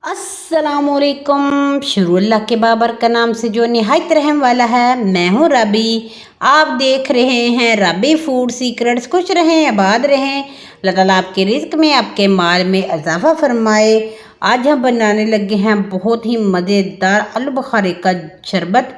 अस्सलामुअलैकुम। शुरू अल्लाह के बाबर का नाम से जो निहायत रहम वाला है। मैं हूँ रबी। आप देख रहे हैं रबी फूड सीक्रेट्स। खुश रहें, आबाद रहें। अल्लाह ताला आपके रिज्क में, आपके माल में इजाफा फरमाए। आज हम बनाने लगे हैं बहुत ही मज़ेदार आलू बुखारे का शरबत।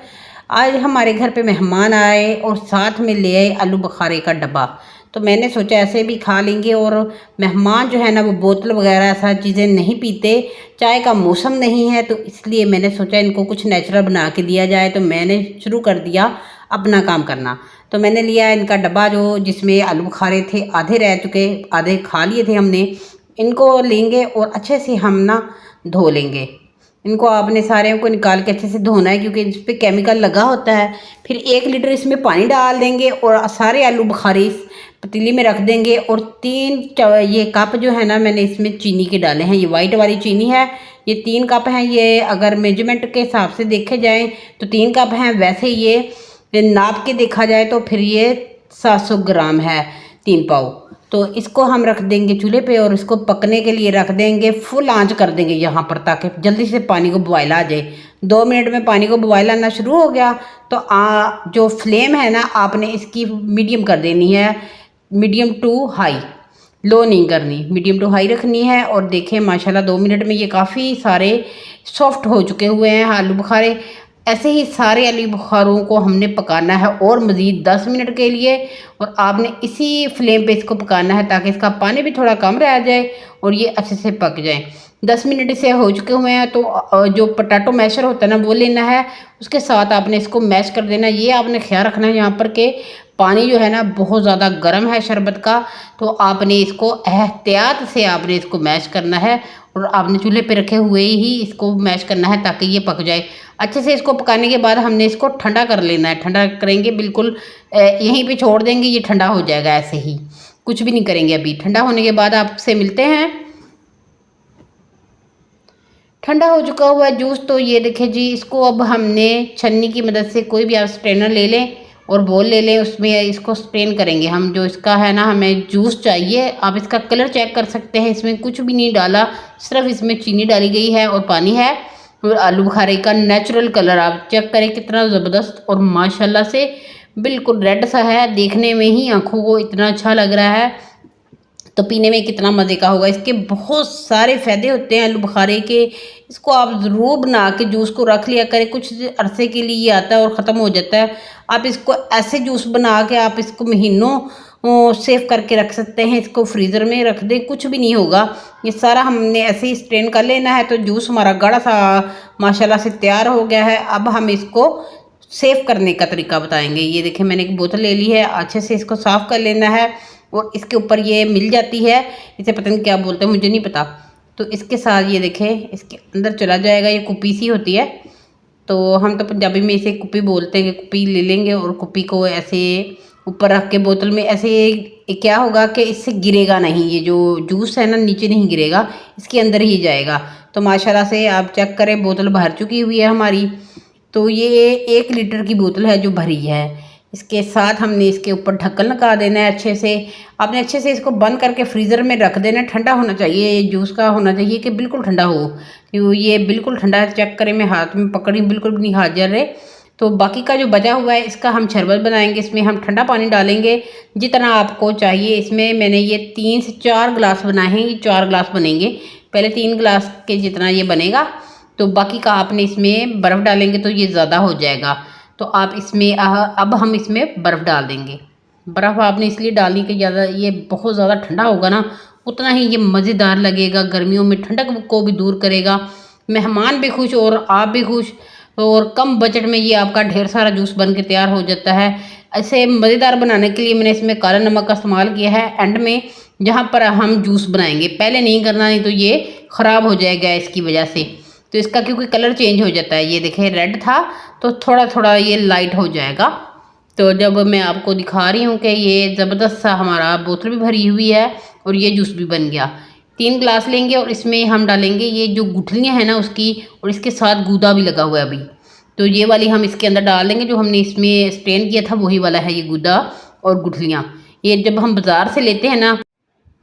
आज हमारे घर पे मेहमान आए और साथ में ले आए आलू बुखारे का डब्बा। तो मैंने सोचा ऐसे भी खा लेंगे। और मेहमान जो है ना वो बोतल वगैरह ऐसा चीज़ें नहीं पीते, चाय का मौसम नहीं है, तो इसलिए मैंने सोचा इनको कुछ नेचुरल बना के दिया जाए। तो मैंने शुरू कर दिया अपना काम करना। तो मैंने लिया इनका डब्बा जो जिसमें आलू बुखारे थे, आधे रह चुके, आधे खा लिए थे हमने। इनको लेंगे और अच्छे से हम ना धो लेंगे। इनको आपने सारे को निकाल के अच्छे से धोना है क्योंकि इस पर केमिकल लगा होता है। फिर 1 लीटर इसमें पानी डाल देंगे और सारे आलू बुखारे इस पतीली में रख देंगे। और 3 कप जो है ना मैंने इसमें चीनी के डाले हैं। ये वाइट वाली चीनी है, ये 3 कप हैं। ये अगर मेजरमेंट के हिसाब से देखे जाएं तो 3 कप हैं। वैसे ये नाप के देखा जाए तो फिर ये 700 ग्राम है, 3 पाव। तो इसको हम रख देंगे चूल्हे पे और इसको पकने के लिए रख देंगे। फुल आंच कर देंगे यहाँ पर ताकि जल्दी से पानी को बॉयल आ जाए। 2 मिनट में पानी को बॉयल आना शुरू हो गया तो जो फ्लेम है ना आपने इसकी मीडियम कर देनी है। मीडियम टू हाई, लो नहीं करनी, मीडियम टू हाई रखनी है। और देखें माशाल्लाह 2 मिनट में ये काफ़ी सारे सॉफ्ट हो चुके हुए हैं आलू बुखारे। ऐसे ही सारे आलू बुखारों को हमने पकाना है और मज़ीद 10 मिनट के लिए। और आपने इसी फ्लेम पे इसको पकाना है ताकि इसका पानी भी थोड़ा कम रह जाए और ये अच्छे से पक जाए। 10 मिनट से हो चुके हुए हैं तो जो पोटैटो मैशर होता है ना वो लेना है, उसके साथ आपने इसको मैश कर देना। ये आपने ख्याल रखना है यहाँ पर के पानी जो है ना बहुत ज़्यादा गर्म है शरबत का, तो आपने इसको एहतियात से आपने इसको मैश करना है। और आपने चूल्हे पे रखे हुए ही इसको मैश करना है ताकि ये पक जाए अच्छे से। इसको पकाने के बाद हमने इसको ठंडा कर लेना है। ठंडा करेंगे बिल्कुल, यहीं पे छोड़ देंगे, ये ठंडा हो जाएगा। ऐसे ही कुछ भी नहीं करेंगे अभी। ठंडा होने के बाद आपसे मिलते हैं। ठंडा हो चुका हुआ है जूस। तो ये देखें जी, इसको अब हमने छन्नी की मदद से कोई भी आप स्ट्रेनर ले लें और बोल ले लें, उसमें इसको स्ट्रेन करेंगे हम। जो इसका है ना हमें जूस चाहिए। आप इसका कलर चेक कर सकते हैं, इसमें कुछ भी नहीं डाला, सिर्फ इसमें चीनी डाली गई है और पानी है। और आलू बुखारे का नेचुरल कलर आप चेक करें कितना ज़बरदस्त और माशाल्लाह से बिल्कुल रेड सा है। देखने में ही आँखों को इतना अच्छा लग रहा है, तो पीने में कितना मज़े का होगा। इसके बहुत सारे फ़ायदे होते हैं आलू बुखारे के। इसको आप ज़रूर बना के जूस को रख लिया करें। कुछ अरसे के लिए ये आता है और ख़त्म हो जाता है। आप इसको ऐसे जूस बना के आप इसको महीनों सेव करके रख सकते हैं। इसको फ्रीज़र में रख दें, कुछ भी नहीं होगा। ये सारा हमने ऐसे ही स्ट्रेन कर लेना है। तो जूस हमारा गाढ़ा सा माशाल्लाह से तैयार हो गया है। अब हम इसको सेव करने का तरीका बताएंगे। ये देखें मैंने एक बोतल ले ली है, अच्छे से इसको साफ़ कर लेना है। और इसके ऊपर ये मिल जाती है, इसे पता नहीं क्या बोलते हैं, मुझे नहीं पता। तो इसके साथ ये देखें इसके अंदर चला जाएगा। ये कुप्पी सी होती है, तो हम तो पंजाबी में इसे कुप्पी बोलते हैं। कि कुप्पी ले लेंगे और कुप्पी को ऐसे ऊपर रख के बोतल में ऐसे क्या होगा कि इससे गिरेगा नहीं, ये जो जूस है ना नीचे नहीं गिरेगा, इसके अंदर ही जाएगा। तो माशाल्लाह से आप चेक करें बोतल भर चुकी हुई है हमारी। तो ये 1 लीटर की बोतल है जो भरी है। इसके साथ हमने इसके ऊपर ढक्कन लगा देना है अच्छे से। आपने अच्छे से इसको बंद करके फ्रीज़र में रख देना है। ठंडा होना चाहिए, ये जूस का होना चाहिए कि बिल्कुल ठंडा हो। तो ये बिल्कुल ठंडा चेक करें, मैं हाथ में पकड़ी बिल्कुल भी नहीं हाथ जल रहे। तो बाकी का जो बचा हुआ है इसका हम शरबत बनाएंगे। इसमें हम ठंडा पानी डालेंगे जितना आपको चाहिए। इसमें मैंने ये 3 से 4 गिलास बनाए हैं, ये 4 गिलास बनेंगे। पहले 3 गिलास के जितना ये बनेगा, तो बाकी का आपने इसमें बर्फ़ डालेंगे तो ये ज़्यादा हो जाएगा। तो आप इसमें अब हम इसमें बर्फ़ डाल देंगे। बर्फ़ आपने इसलिए डालनी कि ज़्यादा ये बहुत ज़्यादा ठंडा होगा ना उतना ही ये मज़ेदार लगेगा। गर्मियों में ठंडक को भी दूर करेगा, मेहमान भी खुश और आप भी खुश। और कम बजट में ये आपका ढेर सारा जूस बन के तैयार हो जाता है। ऐसे मज़ेदार बनाने के लिए मैंने इसमें काला नमक का इस्तेमाल किया है एंड में, जहाँ पर हम जूस बनाएंगे। पहले नहीं करना, नहीं तो ये ख़राब हो जाएगा इसकी वजह से। तो इसका क्योंकि कलर चेंज हो जाता है, ये देखें रेड था तो थोड़ा थोड़ा ये लाइट हो जाएगा। तो जब मैं आपको दिखा रही हूँ कि ये ज़बरदस्त सा हमारा बोतल भी भरी हुई है और ये जूस भी बन गया। 3 गिलास लेंगे और इसमें हम डालेंगे ये जो गुठलियाँ हैं ना उसकी, और इसके साथ गूदा भी लगा हुआ है अभी। तो ये वाली हम इसके अंदर डाल देंगे। जो हमने इसमें स्ट्रेन किया था वही वाला है ये गूदा और गुठलियाँ। ये जब हम बाज़ार से लेते हैं ना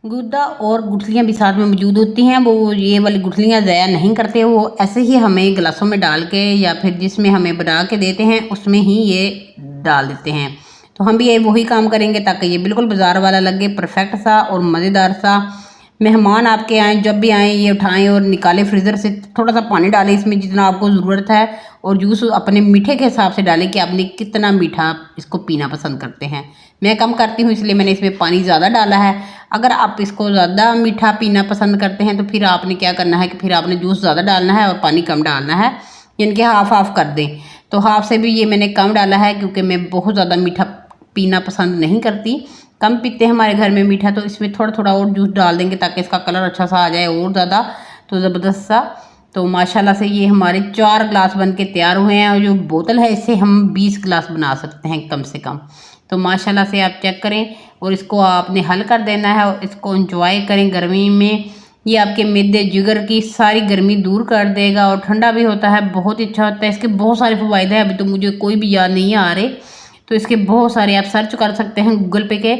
गुद्दा और गुठलियाँ भी साथ में मौजूद होती हैं। वो ये वाली गुठलियाँ ज़ाया नहीं करते, वो ऐसे ही हमें गिलासों में डाल के या फिर जिसमें हमें बना के देते हैं उसमें ही ये डाल देते हैं। तो हम भी ये वही काम करेंगे ताकि ये बिल्कुल बाज़ार वाला लगे, परफेक्ट सा और मज़ेदार सा। मेहमान आपके आएँ, जब भी आएँ ये उठाएं और निकालें फ्रीज़र से, थोड़ा सा पानी डालें इसमें जितना आपको ज़रूरत है, और जूस अपने मीठे के हिसाब से डालें कि आपने कितना मीठा इसको पीना पसंद करते हैं। मैं कम करती हूँ इसलिए मैंने इसमें पानी ज़्यादा डाला है। अगर आप इसको ज़्यादा मीठा पीना पसंद करते हैं तो फिर आपने क्या करना है कि फिर आपने जूस ज़्यादा डालना है और पानी कम डालना है, यानी कि हाफ़ हाफ़ कर दें। तो हाफ़ से भी ये मैंने कम डाला है क्योंकि मैं बहुत ज़्यादा मीठा पीना पसंद नहीं करती, कम पीते हैं हमारे घर में मीठा। तो इसमें थोड़ा थोड़ा और जूस डाल देंगे ताकि इसका कलर अच्छा सा आ जाए और ज़्यादा, तो ज़बरदस्त सा। तो माशाल्लाह से ये हमारे 4 गिलास बन के तैयार हुए हैं, और जो बोतल है इससे हम 20 गिलास बना सकते हैं कम से कम। तो माशाल्लाह से आप चेक करें, और इसको आपने हल कर देना है और इसको एंजॉय करें गर्मी में। ये आपके मैदे जिगर की सारी गर्मी दूर कर देगा और ठंडा भी होता है, बहुत ही अच्छा होता है। इसके बहुत सारे फ़वाइद हैं, अभी तो मुझे कोई भी याद नहीं आ रहे, तो इसके बहुत सारे आप सर्च कर सकते हैं गूगल पे के।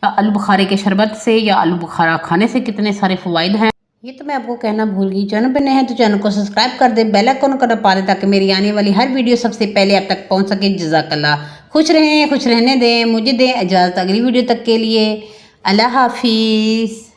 आलू बुखारे के शरबत से या आलू बुखारा खाने से कितने सारे फ़वाइद हैं। ये तो मैं आपको कहना भूल गई, चैनल पे नए हैं तो चैनल को सब्सक्राइब कर दे, बेल आइकन को दबा दें ताकि मेरी आने वाली हर वीडियो सबसे पहले आप तक पहुंच सके। जज़ाकल्लाह। खुश रहें, खुश रहने दें, मुझे दें इजाज़त अगली वीडियो तक के लिए। अल्लाह हाफिज़।